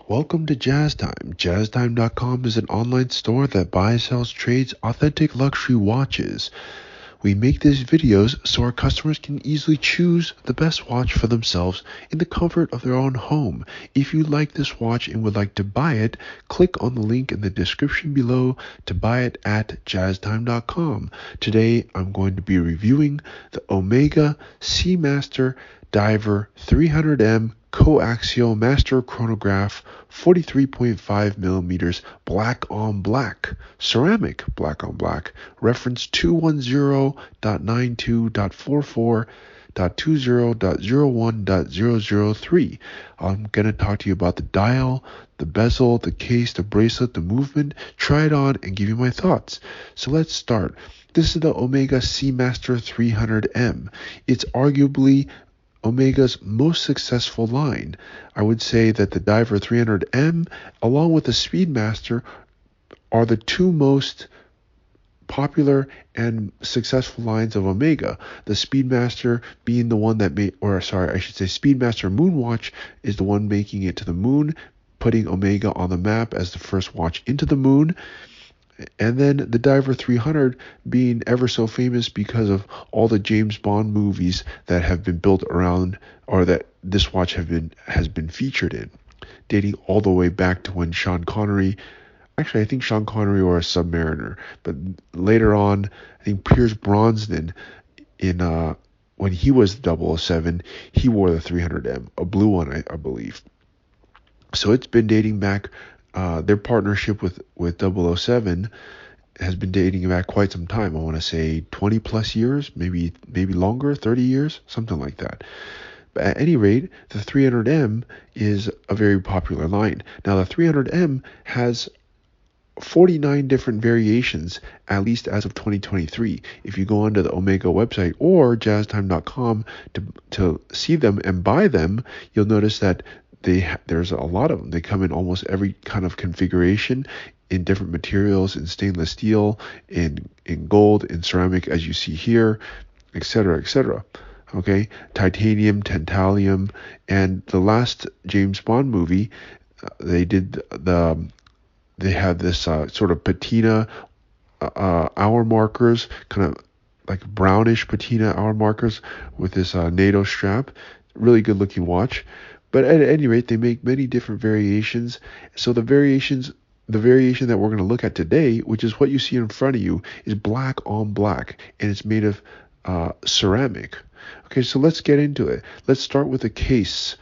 Welcome to Jazz Time. JazzTime.com is an online store that buys, sells, trades authentic luxury watches. We make these videos so our customers can easily choose the best watch for themselves in the comfort of their own home. If you like this watch and would like to buy it, click on the link in the description below to buy it at jazztime.com. Today I'm going to be reviewing the Omega Seamaster Diver 300M coaxial master chronograph, 43.5 millimeters, black on black, ceramic black on black, reference 210.92.44.20.01.003. I'm going to talk to you about the dial, the bezel, the case, the bracelet, the movement, try it on, and give you my thoughts. So let's start. This is the Omega Seamaster 300M. It's arguably Omega's most successful line. I would say that the Diver 300M, along with the Speedmaster, are the two most popular and successful lines of Omega. The Speedmaster being the one that Speedmaster Moonwatch is the one making it to the moon, putting Omega on the map as the first watch into the moon. And then the Diver 300 being ever so famous because of all the James Bond movies that have been built around, or that this watch has been featured in, dating all the way back to when Sean Connery, actually I think Sean Connery or a Submariner, but later on I think Pierce Brosnan in when he was 007, he wore the 300M, a blue one I believe. So it's been dating back. Their partnership with 007 has been dating back quite some time. I want to say 20 plus years, maybe longer, 30 years, something like that. But at any rate, the 300M is a very popular line. Now, the 300M has 49 different variations, at least as of 2023. If you go onto the Omega website or jazztime.com to see them and buy them, you'll notice that there's a lot of them. They come in almost every kind of configuration, in different materials, in stainless steel, in gold, in ceramic, as you see here, etc., etc. Okay, titanium, tantalum, and the last James Bond movie, they have this sort of patina hour markers, kind of like brownish patina hour markers with this NATO strap. Really good looking watch. But at any rate, they make many different variations. So the variation that we're going to look at today, which is what you see in front of you, is black on black, and it's made of ceramic. Okay, so let's get into it. Let's start with the case.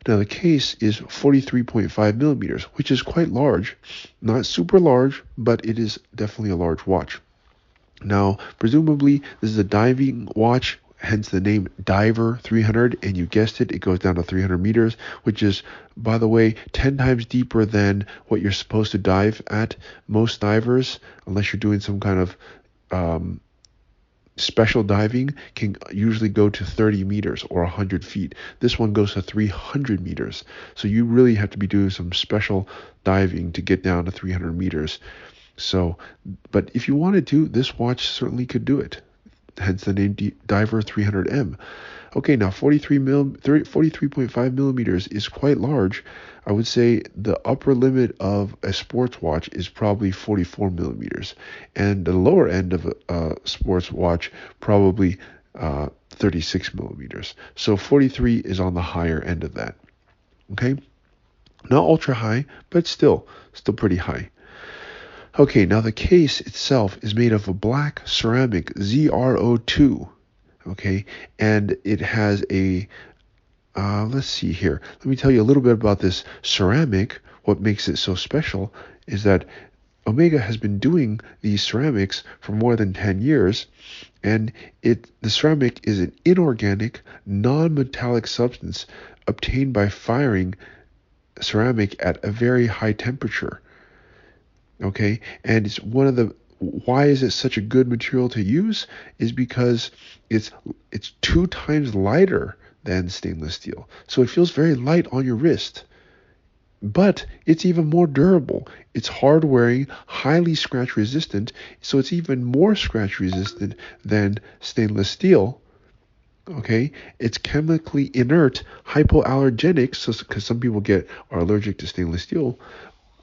Now, the case is 43.5 millimeters, which is quite large. Not super large, but it is definitely a large watch. Now, presumably, this is a diving watch, hence the name Diver 300, and you guessed it, it goes down to 300 meters, which is, by the way, 10 times deeper than what you're supposed to dive at. Most divers, unless you're doing some kind of special diving, can usually go to 30 meters or 100 feet. This one goes to 300 meters. So you really have to be doing some special diving to get down to 300 meters. So, but if you wanted to, this watch certainly could do it. Hence the name Diver 300M. Okay, now 43.5 millimeters is quite large. I would say the upper limit of a sports watch is probably 44 millimeters, and the lower end of a sports watch probably 36 millimeters. So 43 is on the higher end of that. Okay, not ultra high, but still pretty high. Okay, now the case itself is made of a black ceramic ZRO2, okay, and it has a, let's see here. Let me tell you a little bit about this ceramic. What makes it so special is that Omega has been doing these ceramics for more than 10 years, and the ceramic is an inorganic, non-metallic substance obtained by firing ceramic at a very high temperature. Okay, and it's why is it such a good material to use is because it's 2 times lighter than stainless steel. So it feels very light on your wrist. But it's even more durable. It's hard wearing, highly scratch resistant, so it's even more scratch resistant than stainless steel. Okay, it's chemically inert, hypoallergenic, so because some people are allergic to stainless steel.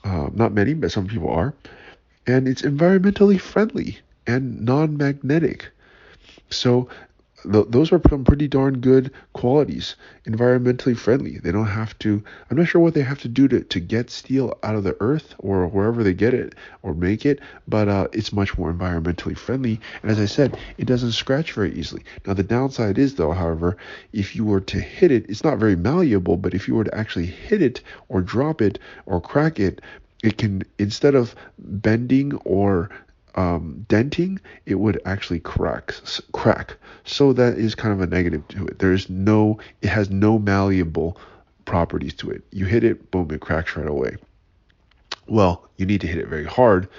Not many, but some people are. And it's environmentally friendly and non-magnetic. So those are some pretty darn good qualities. Environmentally friendly. They don't have to. I'm not sure what they have to do to get steel out of the earth or wherever they get it or make it, but it's much more environmentally friendly. And as I said, it doesn't scratch very easily. Now the downside is though, however, if you were to hit it, it's not very malleable. But if you were to actually hit it or drop it or crack it, it can, instead of bending or denting, it would actually crack. So that is kind of a negative to it. It has no malleable properties to it. You hit it, boom, it cracks right away. Well, you need to hit it very hard,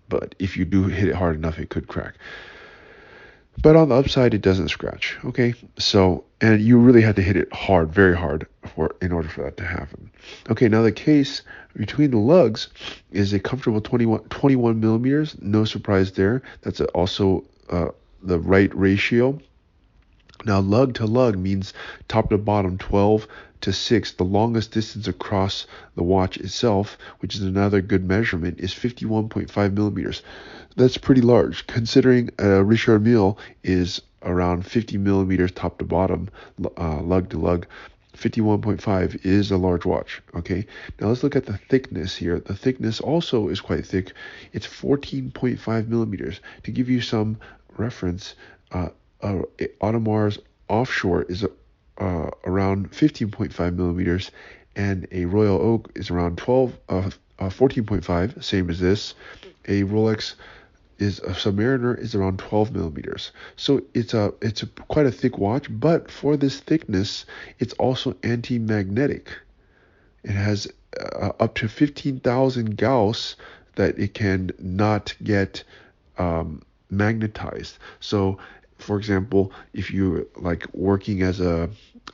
but if you do hit it hard enough, it could crack. But on the upside, it doesn't scratch. Okay, so and you really had to hit it hard, very hard, in order for that to happen. Okay, now the case between the lugs is a comfortable 21 millimeters. No surprise there. That's also the right ratio. Now, lug to lug means top to bottom 12 to 6. The longest distance across the watch itself, which is another good measurement, is 51.5 millimeters. That's pretty large, considering Richard Mille is around 50 millimeters top to bottom, lug to lug. 51.5 is a large watch. Okay, now let's look at the thickness here. The thickness also is quite thick. It's 14.5 millimeters. To give you some reference, Audemars Offshore is around 15.5 millimeters, and a Royal Oak is around 14.5, same as this. A Rolex is a Submariner is around 12 millimeters. So it's quite a thick watch, but for this thickness, it's also anti-magnetic. It has up to 15,000 Gauss that it can not get magnetized. So, for example, if you're like working as I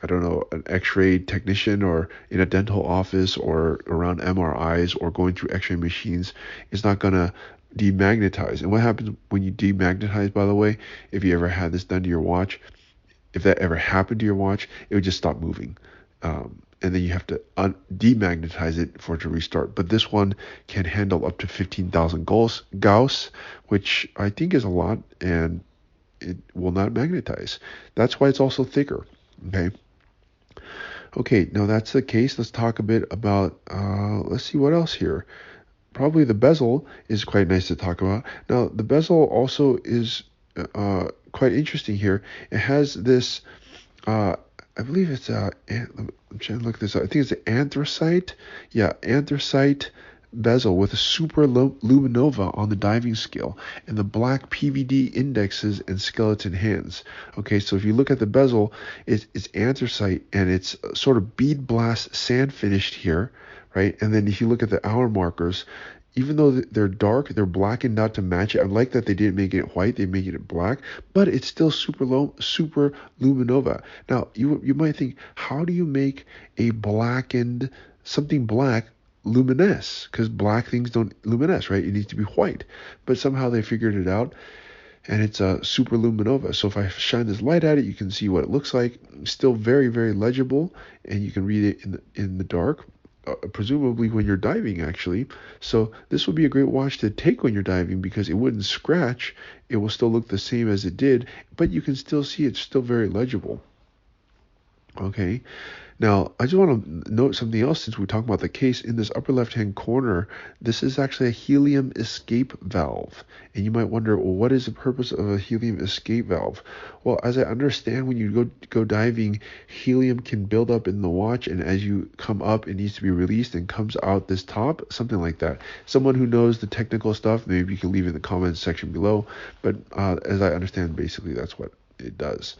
don't know, an X-ray technician or in a dental office or around MRIs or going through X-ray machines, it's not gonna demagnetize. And what happens when you demagnetize, by the way, if you ever had this done to your watch, if that ever happened to your watch, it would just stop moving. And then you have to demagnetize it for it to restart. But this one can handle up to 15,000 Gauss, which I think is a lot, and it will not magnetize. That's why it's also thicker. Okay. Okay, now that's the case. Let's talk a bit about, let's see what else here. Probably the bezel is quite nice to talk about. Now, the bezel also is quite interesting here. It has this, I believe it's I'm trying to look this up. I think it's an anthracite. Yeah, anthracite bezel with a super luminova on the diving scale and the black PVD indexes and skeleton hands. Okay, so if you look at the bezel, it's anthracite and it's sort of bead blast sand finished here, right? And then if you look at the hour markers, even though they're dark, they're blackened out to match it. I like that they didn't make it white; they make it black, but it's still super luminova. Now, you might think, how do you make a blackened something black luminesce? Because black things don't luminesce, right? It needs to be white. But somehow they figured it out, and it's a super luminova. So if I shine this light at it, you can see what it looks like. Still very, very legible, and you can read it in the dark. Presumably when you're diving, actually. So this would be a great watch to take when you're diving because it wouldn't scratch. It will still look the same as it did, but you can still see it's still very legible. Okay. Now, I just want to note something else since we talk about the case. In this upper left-hand corner, this is actually a helium escape valve. And you might wonder, well, what is the purpose of a helium escape valve? Well, as I understand, when you go diving, helium can build up in the watch, and as you come up, it needs to be released and comes out this top, something like that. Someone who knows the technical stuff, maybe you can leave it in the comments section below. But as I understand, basically, that's what it does.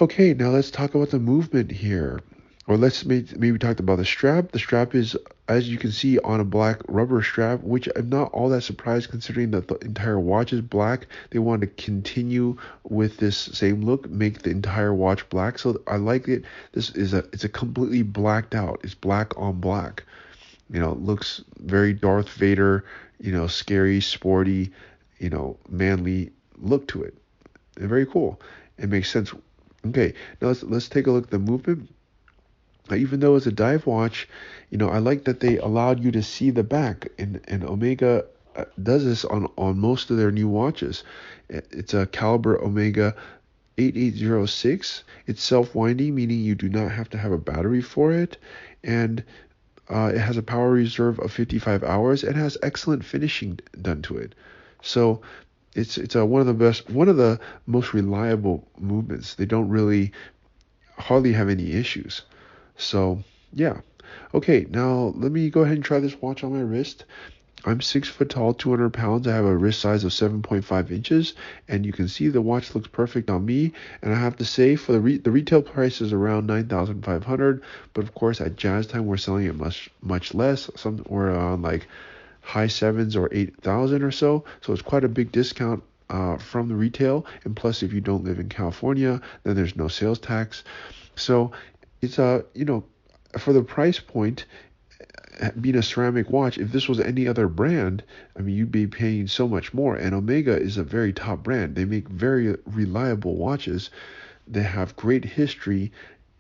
Okay, now let's talk about the movement here. Or let's maybe talk about the strap. The strap is, as you can see, on a black rubber strap, which I'm not all that surprised considering that the entire watch is black. They want to continue with this same look, make the entire watch black. So I like it. It's a completely blacked out. It's black on black. You know, looks very Darth Vader, scary, sporty, manly look to it. And very cool. It makes sense Okay, now let's take a look at the movement. Even though it's a dive watch, I like that they allowed you to see the back, and Omega does this on most of their new watches. It's a caliber Omega 8806. It's self-winding, meaning you do not have to have a battery for it, and it has a power reserve of 55 hours. It has excellent finishing done to it. So it's one of the most reliable movements. They don't really hardly have any issues. So yeah. Okay, now let me go ahead and try this watch on my wrist. I'm 6 foot tall, 200 pounds. I have a wrist size of 7.5 inches, and you can see the watch looks perfect on me. And I have to say, for the retail price is around 9,500, but of course at Jazz Time we're selling it much less. We're on like high sevens or 8,000 or so. So it's quite a big discount from the retail. And plus, if you don't live in California, then there's no sales tax. So it's for the price point, being a ceramic watch, if this was any other brand, I mean, you'd be paying so much more. And Omega is a very top brand. They make very reliable watches. They have great history,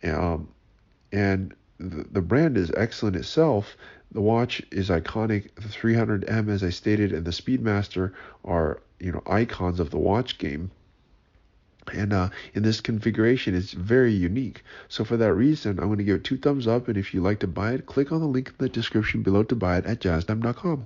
and the brand is excellent itself. The watch is iconic. The 300M, as I stated, and the Speedmaster are icons of the watch game. And in this configuration, it's very unique. So for that reason, I'm going to give it 2 thumbs up. And if you'd like to buy it, click on the link in the description below to buy it at jazzdime.com.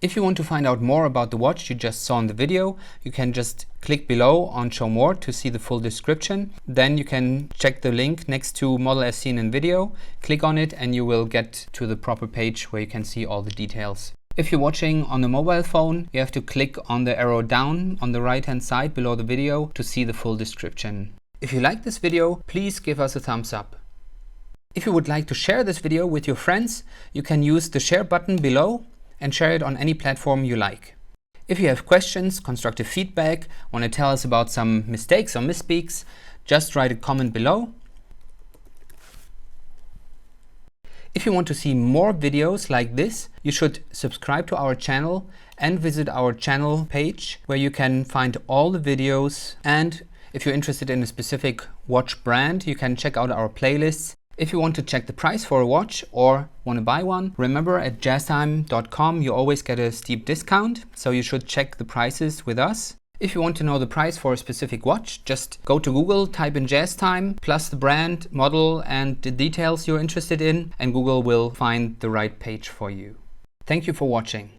If you want to find out more about the watch you just saw in the video, you can just click below on Show More to see the full description. Then you can check the link next to model as seen in video, click on it, and you will get to the proper page where you can see all the details. If you're watching on a mobile phone, you have to click on the arrow down on the right hand side below the video to see the full description. If you like this video, please give us a thumbs up. If you would like to share this video with your friends, you can use the share button below and share it on any platform you like. If you have questions, constructive feedback, want to tell us about some mistakes or misspeaks, just write a comment below. If you want to see more videos like this, you should subscribe to our channel and visit our channel page where you can find all the videos. And if you're interested in a specific watch brand, you can check out our playlists. If you want to check the price for a watch or want to buy one, remember at jazzdime.com you always get a steep discount, so you should check the prices with us. If you want to know the price for a specific watch, just go to Google, type in Jazz Time, plus the brand, model, and the details you're interested in, and Google will find the right page for you. Thank you for watching.